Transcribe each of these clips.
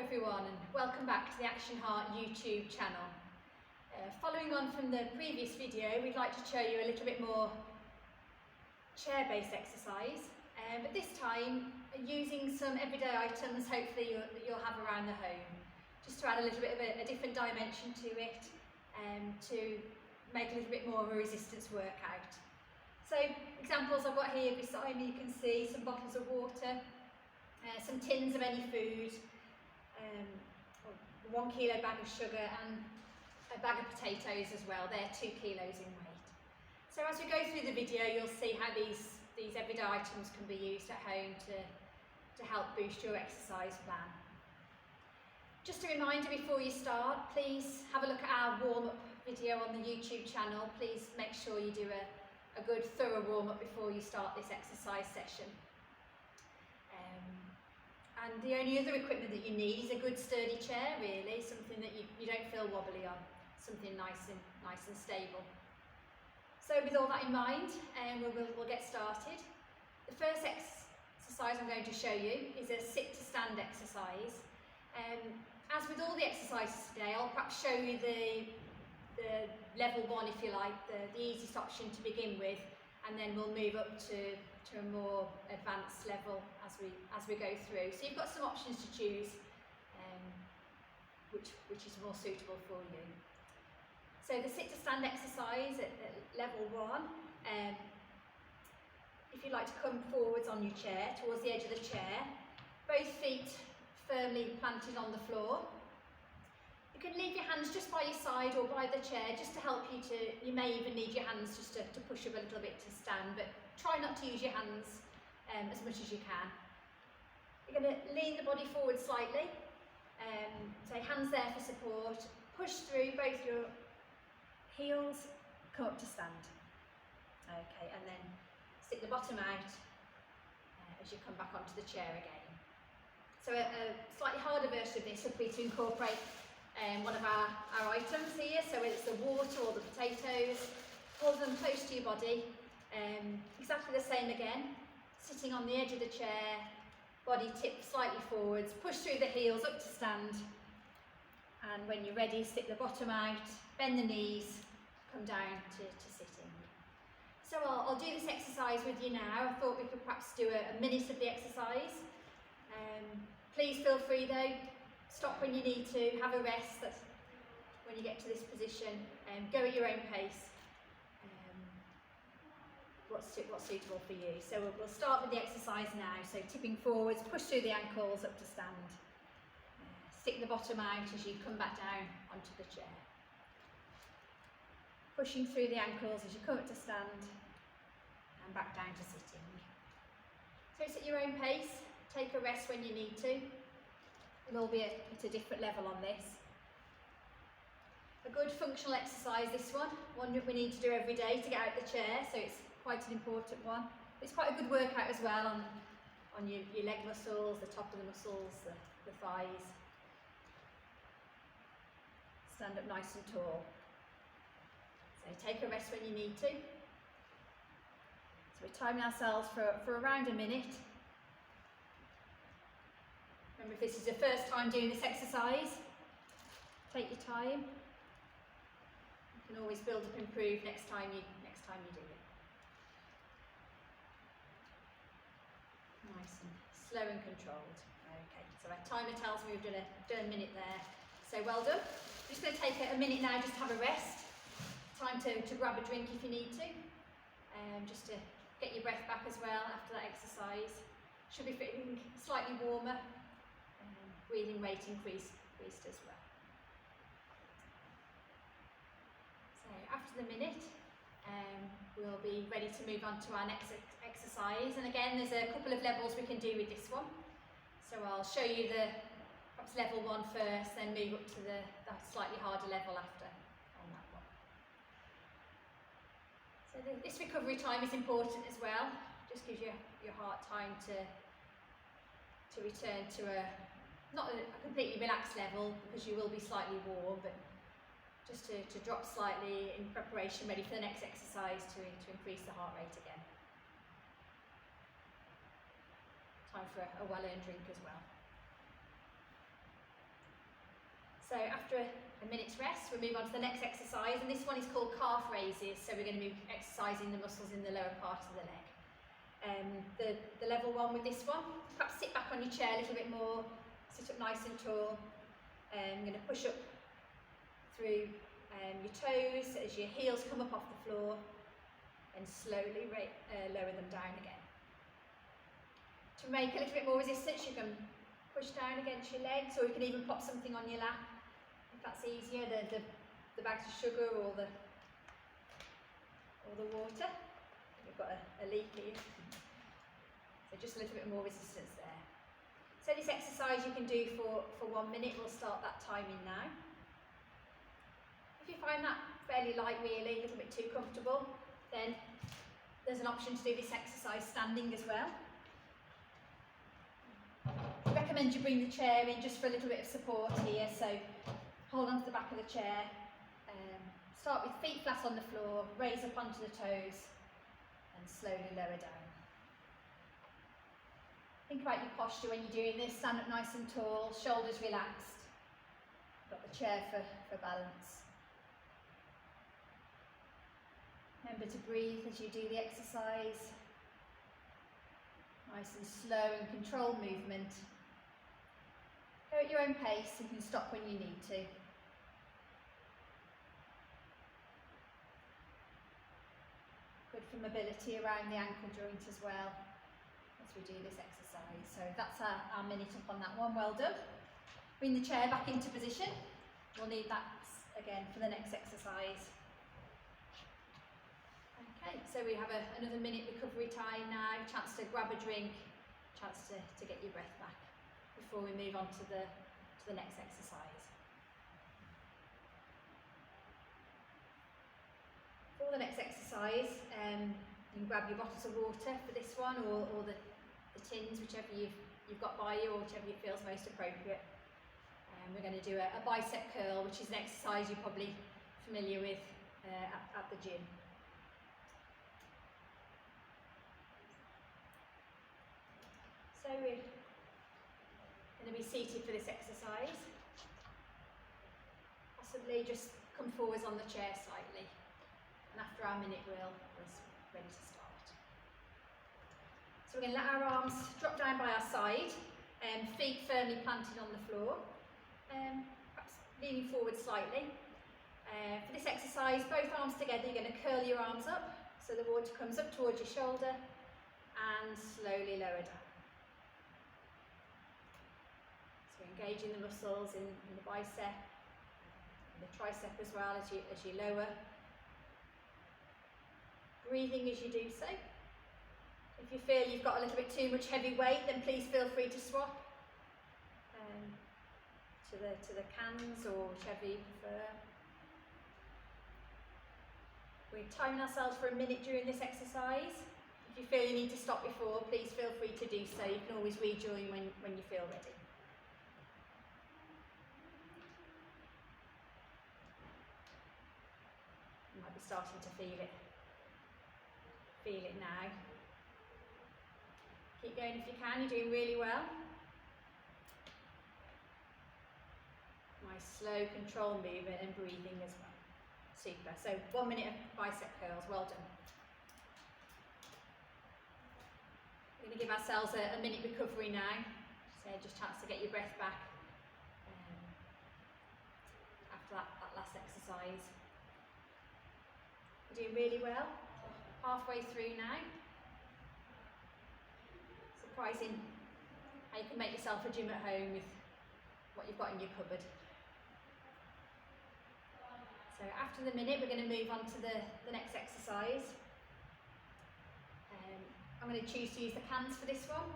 everyone, and welcome back to the Action Heart YouTube channel. Following on from the previous video, we'd like to show you a little bit more chair-based exercise, but this time using some everyday items hopefully you'll have around the home, just to add a little bit of a different dimension to it, to make a little bit more of a resistance workout. So examples I've got here beside me, you can see some bottles of water, some tins of any food, a 1 kilo bag of sugar and a bag of potatoes as well. They're 2 kilos in weight. So as we go through the video, you'll see how these everyday items can be used at home to help boost your exercise plan. Just a reminder before you start, please have a look at our warm-up video on the YouTube channel. Please make sure you do a good thorough warm-up before you start this exercise session. And the only other equipment that you need is a good sturdy chair, really, something that you don't feel wobbly on, something nice and stable. So with all that in mind, we'll get started. The first exercise I'm going to show you is a sit to stand exercise. As with all the exercises today, I'll perhaps show you the level 1, if you like, the easiest option to begin with, and then we'll move up to a more advanced level as we go through. So you've got some options to choose, which is more suitable for you. So the sit to stand exercise at level 1, if you'd like to come forwards on your chair, towards the edge of the chair, both feet firmly planted on the floor. You can leave your hands just by your side or by the chair, just to help you you may even need your hands just to push up a little bit to stand, but try not to use your hands as much as you can. You're going to lean the body forward slightly, so hands there for support, push through both your heels, come up to stand. Okay, and then stick the bottom out as you come back onto the chair again. So a slightly harder version of this would be to incorporate one of our items here, so whether it's the water or the potatoes, hold them close to your body, exactly the same again, sitting on the edge of the chair, body tipped slightly forwards, push through the heels up to stand, and when you're ready, stick the bottom out, bend the knees, come down to sitting. So I'll do this exercise with you now. I thought we could perhaps do a minute of the exercise. Please feel free though, stop when you need to, have a rest. That's when you get to this position, go at your own pace. What's suitable for you. So we'll start with the exercise now. So tipping forwards, push through the ankles up to stand. Stick the bottom out as you come back down onto the chair. Pushing through the ankles as you come up to stand and back down to sitting. So it's at your own pace. Take a rest when you need to. We'll all be at a different level on this. A good functional exercise, this one that we need to do every day to get out the chair, so it's quite an important one. It's quite a good workout as well on your leg muscles, the top of the muscles, the thighs. Stand up nice and tall. So take a rest when you need to. So we're timing ourselves for around a minute. Remember, if this is your first time doing this exercise, take your time. You can always build up and improve next time you do it. Nice and slow and controlled. Okay, so our timer tells me we've done a minute there. So well done. I'm just going to take a minute now just to have a rest. Time to grab a drink if you need to. Just to get your breath back as well after that exercise. Should be feeling slightly warmer. Breathing rate increased as well. So after the minute, we'll be ready to move on to our next exercise. And again, there's a couple of levels we can do with this one. So I'll show you perhaps level 1 first, then move up to the slightly harder level after on that one. So this recovery time is important as well. Just gives your heart time to return to not a completely relaxed level, because you will be slightly warm, but just to drop slightly in preparation, ready for the next exercise to increase the heart rate again. Time for a well-earned drink as well. So after a minute's rest, we'll move on to the next exercise, and this one is called calf raises. So we're going to be exercising the muscles in the lower part of the leg. The level one with this one, perhaps sit back on your chair a little bit more, sit up nice and tall. I'm going to push up through your toes as your heels come up off the floor, and slowly lower them down again. To make a little bit more resistance, you can push down against your legs, or you can even pop something on your lap if that's easier, the bags of sugar or the water. We've got a leak here, so just a little bit more resistance there. So this exercise you can do for 1 minute. We'll start that timing now. If you find that fairly light, really, a little bit too comfortable, then there's an option to do this exercise standing as well. I recommend you bring the chair in just for a little bit of support here, so hold on to the back of the chair, start with feet flat on the floor, raise up onto the toes and slowly lower down. Think about your posture when you're doing this, stand up nice and tall, shoulders relaxed, got the chair for balance. Remember to breathe as you do the exercise, nice and slow and controlled movement. Go at your own pace, and you can stop when you need to. Good for mobility around the ankle joint as well as we do this exercise. So that's our minute up on that one. Well done. Bring the chair back into position. We'll need that again for the next exercise. Okay, so we have another minute recovery time now. Chance to grab a drink, chance to get your breath back before we move on to the next exercise. For the next exercise, you can grab your bottles of water for this one, or the tins, whichever you've got by you, or whichever you feel is most appropriate. We're going to do a bicep curl, which is an exercise you're probably familiar with at the gym. So we're going to be seated for this exercise. Possibly just come forwards on the chair slightly, and after our minute we're ready to start. So we're going to let our arms drop down by our side, feet firmly planted on the floor, perhaps leaning forward slightly. For this exercise, both arms together, you're going to curl your arms up so the water comes up towards your shoulder and slowly lower down. Engaging the muscles in the bicep, and the tricep as well as you lower. Breathing as you do so. If you feel you've got a little bit too much heavy weight, then please feel free to swap to the cans or whichever you prefer. We're timing ourselves for a minute during this exercise. If you feel you need to stop before, please feel free to do so. You can always rejoin when you feel ready. Might be starting to feel it now. Keep going if you can, you're doing really well. Nice slow control movement and breathing as well. Super. So 1 minute of bicep curls, well done. We're going to give ourselves a minute recovery now. So just a chance to get your breath back after that last exercise. Doing really well, halfway through now. Surprising how you can make yourself a gym at home with what you've got in your cupboard. So after the minute, we're going to move on to the next exercise. I'm going to choose to use the cans for this one.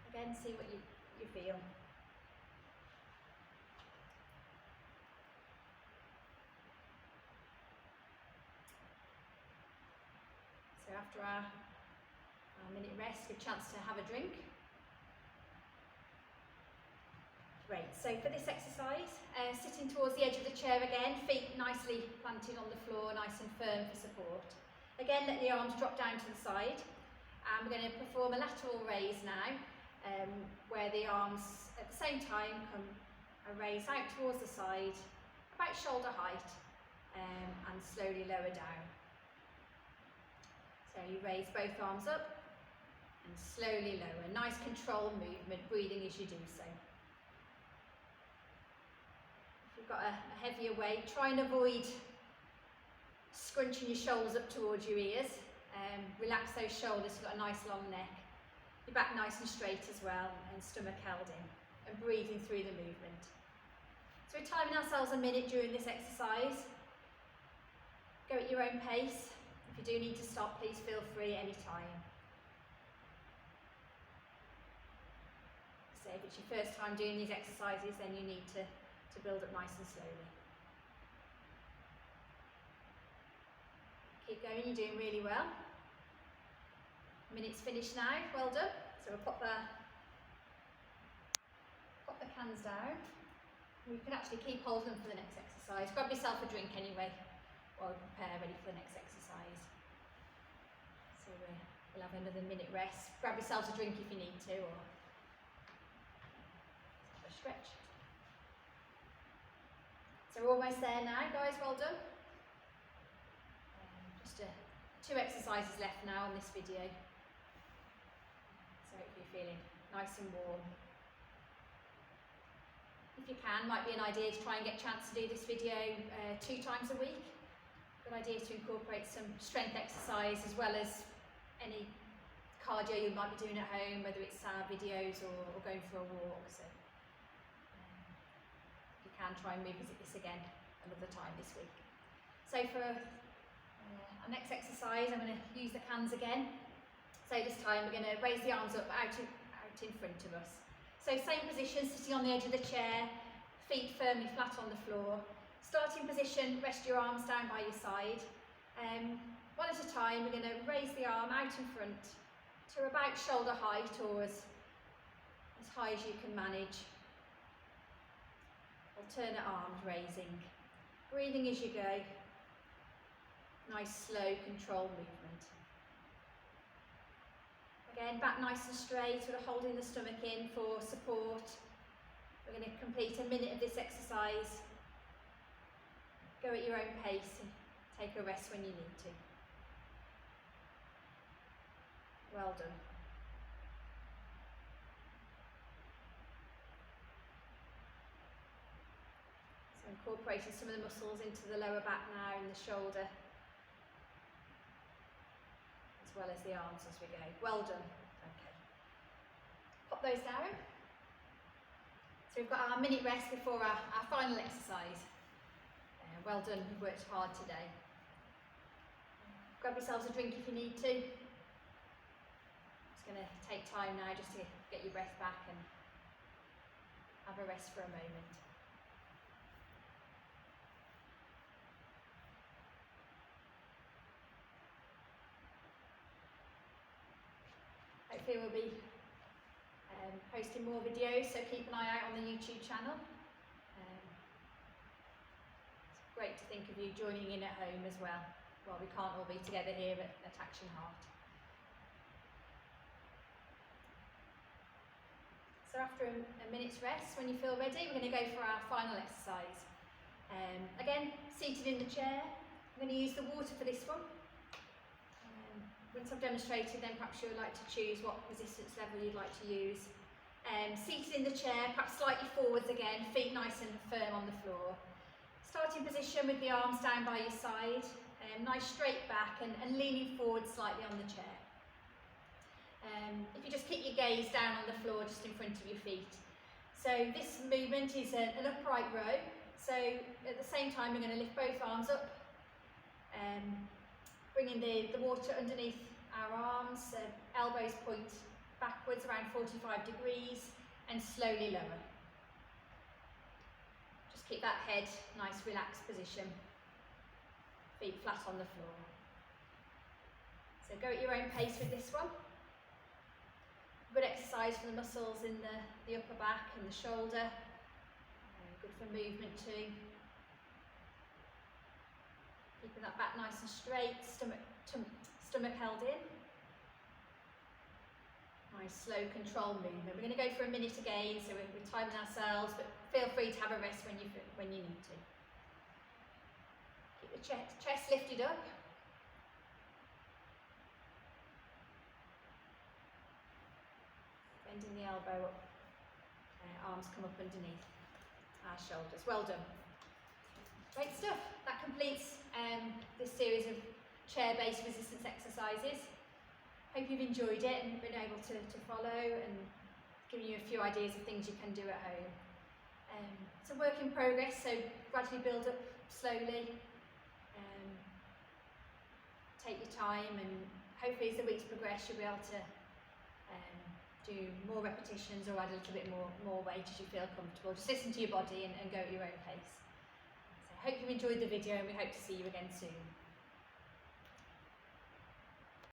Again, see what you feel. So after our minute rest, good chance to have a drink. Great, so for this exercise, sitting towards the edge of the chair again, feet nicely planted on the floor, nice and firm for support. Again, let the arms drop down to the side. And we're going to perform a lateral raise now, where the arms at the same time come and raise out towards the side, about shoulder height, and slowly lower down. So you raise both arms up and slowly lower. Nice controlled movement, breathing as you do so. If you've got a heavier weight, try and avoid scrunching your shoulders up towards your ears. Relax those shoulders, you've got a nice long neck. Your back nice and straight as well, and stomach held in, and breathing through the movement. So we're timing ourselves a minute during this exercise. Go at your own pace. If you do need to stop, please feel free any time. So if it's your first time doing these exercises, then you need to build up nice and slowly. Keep going, you're doing really well. Minute's finished now, well done. So we'll pop the cans down. You can actually keep holding them for the next exercise. Grab yourself a drink anyway while we prepare ready for the next exercise. So we'll have another minute rest. Grab yourselves a drink if you need to, or have a stretch. So we're almost there now, guys, well done. Just 2 exercises left now on this video. So hopefully you're feeling nice and warm. If you can, might be an idea to try and get a chance to do this video 2 times a week. Good idea to incorporate some strength exercise as well as any cardio you might be doing at home, whether it's videos or going for a walk. So you can try and revisit this again another time this week. So for our next exercise, I'm going to use the cans again. So this time we're going to raise the arms up out in front of us. So same position, sitting on the edge of the chair, feet firmly flat on the floor. Starting position, rest your arms down by your side. One at a time, we're going to raise the arm out in front to about shoulder height, or as high as you can manage. Alternate arms raising. Breathing as you go. Nice, slow, controlled movement. Again, back nice and straight, sort of holding the stomach in for support. We're going to complete a minute of this exercise. Go at your own pace and take a rest when you need to. Well done. So incorporating some of the muscles into the lower back now and the shoulder, as well as the arms as we go. Well done. Okay. Pop those down. So we've got our minute rest before our final exercise. Well done, you've worked hard today. Grab yourselves a drink if you need to. It's going to take time now just to get your breath back and have a rest for a moment. Hopefully we'll be posting more videos, so keep an eye out on the YouTube channel. It's great to think of you joining in at home as well, while we can't all be together here at Action Heart. So after a minute's rest, when you feel ready, we're going to go for our final exercise. Again, seated in the chair. I'm going to use the water for this one. Once I've demonstrated, then perhaps you would like to choose what resistance level you'd like to use. Seated in the chair, perhaps slightly forwards again, feet nice and firm on the floor. Starting position with the arms down by your side, nice straight back and leaning forward slightly on the chair. If you just keep your gaze down on the floor just in front of your feet. So this movement is an upright row. So at the same time, we're going to lift both arms up, bringing the water underneath our arms, elbows point backwards around 45 degrees and slowly lower. Just keep that head nice relaxed position, feet flat on the floor. So go at your own pace with this one. Good exercise for the muscles in the upper back and the shoulder. Good for movement too. Keeping that back nice and straight, stomach held in. Nice slow control movement. We're going to go for a minute again, so we're timing ourselves, but feel free to have a rest when you need to. Keep the chest lifted up. Bending the elbow up. Arms come up underneath our shoulders. Well done. Great stuff. That completes this series of chair-based resistance exercises. Hope you've enjoyed it and been able to follow, and giving you a few ideas of things you can do at home. It's a work in progress, so gradually build up slowly. Take your time, and hopefully as the weeks progress you'll be able to do more repetitions or add a little bit more weight as you feel comfortable. Just listen to your body and go at your own pace. So I hope you enjoyed the video, and we hope to see you again soon.